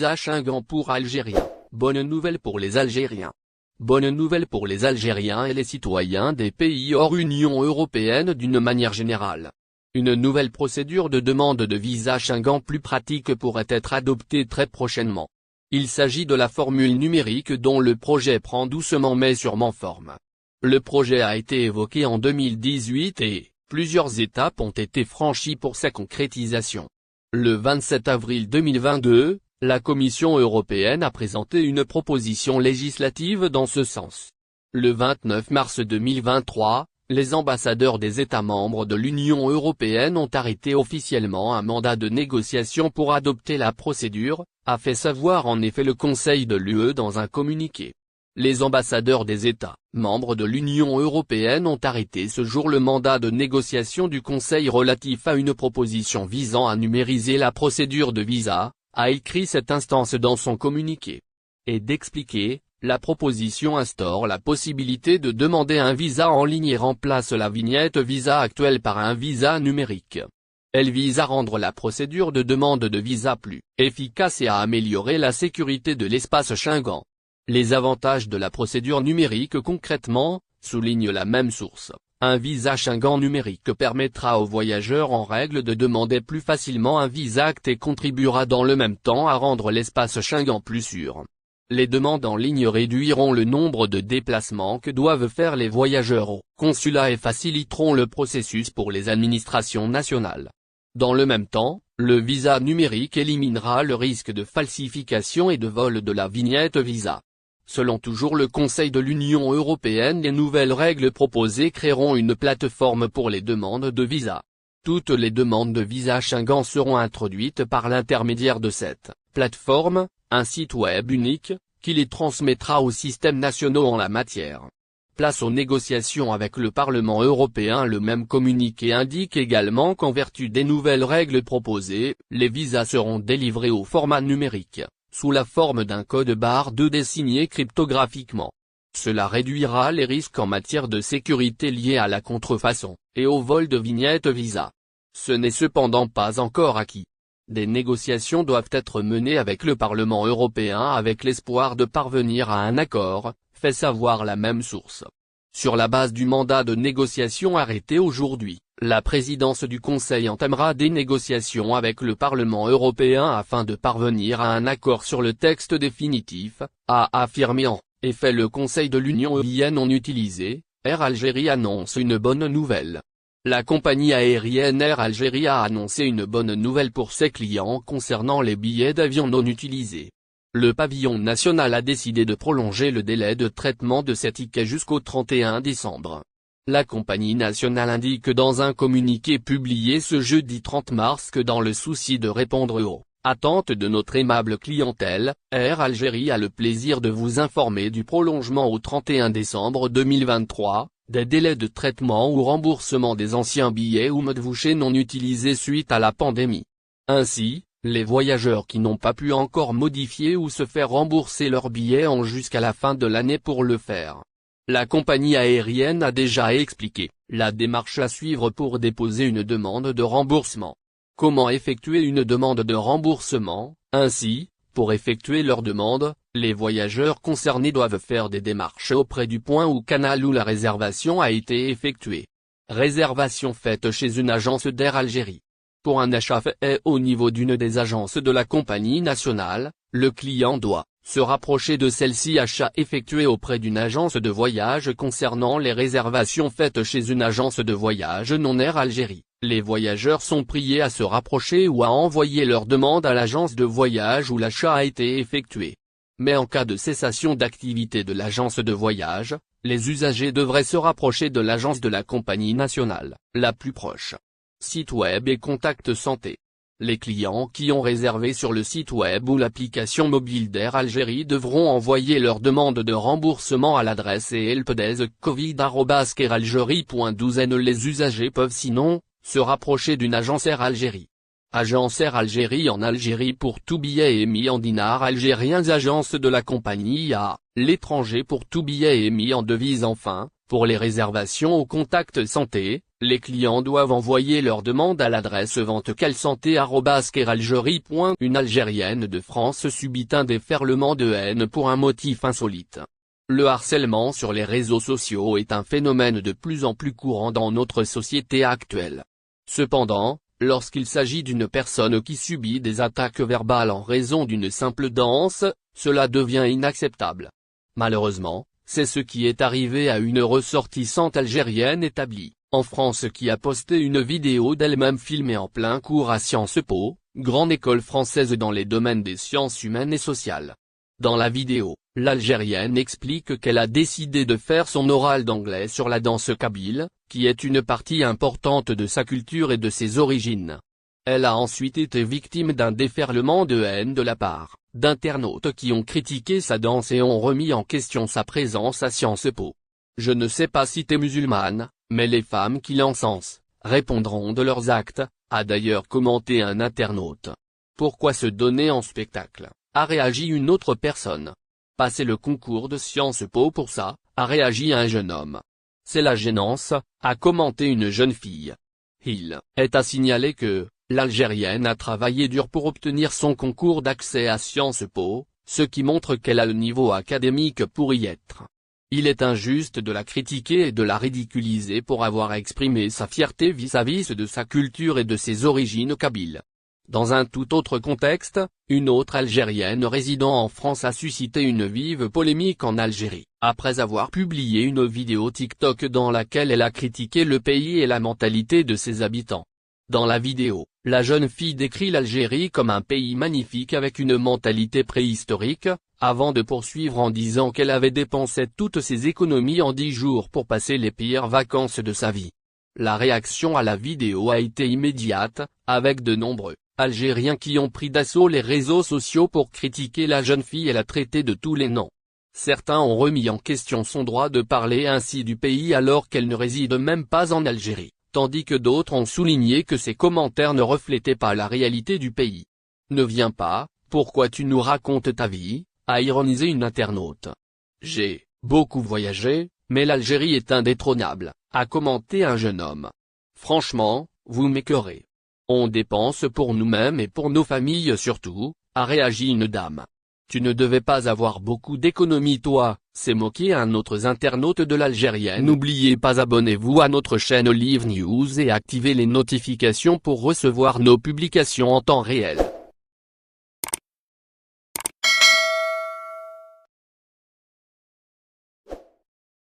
visa Schengen pour Algériens. Bonne nouvelle pour les Algériens. Bonne nouvelle pour les Algériens et les citoyens des pays hors Union européenne d'une manière générale. Une nouvelle procédure de demande de visa Schengen plus pratique pourrait être adoptée très prochainement. Il s'agit de la formule numérique dont le projet prend doucement mais sûrement forme. Le projet a été évoqué en 2018 et plusieurs étapes ont été franchies pour sa concrétisation. Le 27 avril 2022, la Commission européenne a présenté une proposition législative dans ce sens. Le 29 mars 2023, les ambassadeurs des États membres de l'Union européenne ont arrêté officiellement un mandat de négociation pour adopter la procédure, a fait savoir en effet le Conseil de l'UE dans un communiqué. Les ambassadeurs des États membres de l'Union européenne ont arrêté ce jour le mandat de négociation du Conseil relatif à une proposition visant à numériser la procédure de visa, a écrit cette instance dans son communiqué. Et d'expliquer, la proposition instaure la possibilité de demander un visa en ligne et remplace la vignette visa actuelle par un visa numérique. Elle vise à rendre la procédure de demande de visa plus efficace et à améliorer la sécurité de l'espace Schengen. Les avantages de la procédure numérique concrètement, souligne la même source. Un visa Schengen numérique permettra aux voyageurs en règle de demander plus facilement un visa acte et contribuera dans le même temps à rendre l'espace Schengen plus sûr. Les demandes en ligne réduiront le nombre de déplacements que doivent faire les voyageurs au consulat et faciliteront le processus pour les administrations nationales. Dans le même temps, le visa numérique éliminera le risque de falsification et de vol de la vignette visa. Selon toujours le Conseil de l'Union européenne, les nouvelles règles proposées créeront une plateforme pour les demandes de visa. Toutes les demandes de visa Schengen seront introduites par l'intermédiaire de cette plateforme, un site web unique, qui les transmettra aux systèmes nationaux en la matière. Place aux négociations avec le Parlement européen. Le même communiqué indique également qu'en vertu des nouvelles règles proposées, les visas seront délivrés au format numérique, sous la forme d'un code barre 2D signé cryptographiquement. Cela réduira les risques en matière de sécurité liés à la contrefaçon, et au vol de vignettes visa. Ce n'est cependant pas encore acquis. Des négociations doivent être menées avec le Parlement européen avec l'espoir de parvenir à un accord, fait savoir la même source. Sur la base du mandat de négociation arrêté aujourd'hui, la présidence du Conseil entamera des négociations avec le Parlement européen afin de parvenir à un accord sur le texte définitif, a affirmé en effet le Conseil de l'Union européenne non utilisé. Air Algérie annonce une bonne nouvelle. La compagnie aérienne Air Algérie a annoncé une bonne nouvelle pour ses clients concernant les billets d'avion non utilisés. Le pavillon national a décidé de prolonger le délai de traitement de ces tickets jusqu'au 31 décembre. La compagnie nationale indique dans un communiqué publié ce jeudi 30 mars que dans le souci de répondre aux attentes de notre aimable clientèle, Air Algérie a le plaisir de vous informer du prolongement au 31 décembre 2023, des délais de traitement ou remboursement des anciens billets ou modes vouchés non utilisés suite à la pandémie. Ainsi, les voyageurs qui n'ont pas pu encore modifier ou se faire rembourser leurs billets ont jusqu'à la fin de l'année pour le faire. La compagnie aérienne a déjà expliqué la démarche à suivre pour déposer une demande de remboursement. Comment effectuer une demande de remboursement? Ainsi, pour effectuer leur demande, les voyageurs concernés doivent faire des démarches auprès du point ou canal où la réservation a été effectuée. Réservation faite chez une agence d'Air Algérie. Pour un achat fait au niveau d'une des agences de la compagnie nationale, le client doit se rapprocher de celle-ci. Achat effectué auprès d'une agence de voyage. Concernant les réservations faites chez une agence de voyage non Air Algérie, les voyageurs sont priés à se rapprocher ou à envoyer leur demande à l'agence de voyage où l'achat a été effectué. Mais en cas de cessation d'activité de l'agence de voyage, les usagers devraient se rapprocher de l'agence de la compagnie nationale, la plus proche. Site web et contact santé. Les clients qui ont réservé sur le site web ou l'application mobile d'Air Algérie devront envoyer leur demande de remboursement à l'adresse helpdesk-covid@airalgerie.12n. Les usagers peuvent sinon se rapprocher d'une agence Air Algérie. Agence Air Algérie en Algérie pour tout billet émis en dinars algériens. Agence de la compagnie à l'étranger pour tout billet émis en devises. Enfin, pour les réservations au contact santé, Les clients doivent envoyer leur demande à l'adresse ventequellesanté@keralgerie. Une Algérienne de France subit un déferlement de haine pour un motif insolite. Le harcèlement sur les réseaux sociaux est un phénomène de plus en plus courant dans notre société actuelle. Cependant, lorsqu'il s'agit d'une personne qui subit des attaques verbales en raison d'une simple danse, cela devient inacceptable. Malheureusement, c'est ce qui est arrivé à une ressortissante algérienne établie en France qui a posté une vidéo d'elle-même filmée en plein cours à Sciences Po, grande école française dans les domaines des sciences humaines et sociales. Dans la vidéo, l'Algérienne explique qu'elle a décidé de faire son oral d'anglais sur la danse kabyle, qui est une partie importante de sa culture et de ses origines. Elle a ensuite été victime d'un déferlement de haine de la part d'internautes qui ont critiqué sa danse et ont remis en question sa présence à Sciences Po. Je ne sais pas si t'es musulmane, mais les femmes qui l'encensent répondront de leurs actes, a d'ailleurs commenté un internaute. Pourquoi se donner en spectacle, a réagi une autre personne. Passer le concours de Sciences Po pour ça, a réagi un jeune homme. C'est la gênance, a commenté une jeune fille. Il est à signaler que l'Algérienne a travaillé dur pour obtenir son concours d'accès à Sciences Po, ce qui montre qu'elle a le niveau académique pour y être. Il est injuste de la critiquer et de la ridiculiser pour avoir exprimé sa fierté vis-à-vis de sa culture et de ses origines kabyles. Dans un tout autre contexte, une autre Algérienne résidant en France a suscité une vive polémique en Algérie, après avoir publié une vidéo TikTok dans laquelle elle a critiqué le pays et la mentalité de ses habitants. Dans la vidéo, la jeune fille décrit l'Algérie comme un pays magnifique avec une mentalité préhistorique, avant de poursuivre en disant qu'elle avait dépensé toutes ses économies en 10 jours pour passer les pires vacances de sa vie. La réaction à la vidéo a été immédiate, avec de nombreux Algériens qui ont pris d'assaut les réseaux sociaux pour critiquer la jeune fille et la traiter de tous les noms. Certains ont remis en question son droit de parler ainsi du pays alors qu'elle ne réside même pas en Algérie, tandis que d'autres ont souligné que ces commentaires ne reflétaient pas la réalité du pays. Ne viens pas, pourquoi tu nous racontes ta vie, a ironisé une internaute. J'ai beaucoup voyagé, mais l'Algérie est indétrônable, a commenté un jeune homme. Franchement, vous m'écœurez. On dépense pour nous-mêmes et pour nos familles surtout, a réagi une dame. Tu ne devais pas avoir beaucoup d'économies toi, s'est moqué un autre internaute de l'Algérienne. N'oubliez pas abonnez-vous à notre chaîne Olive News et activez les notifications pour recevoir nos publications en temps réel.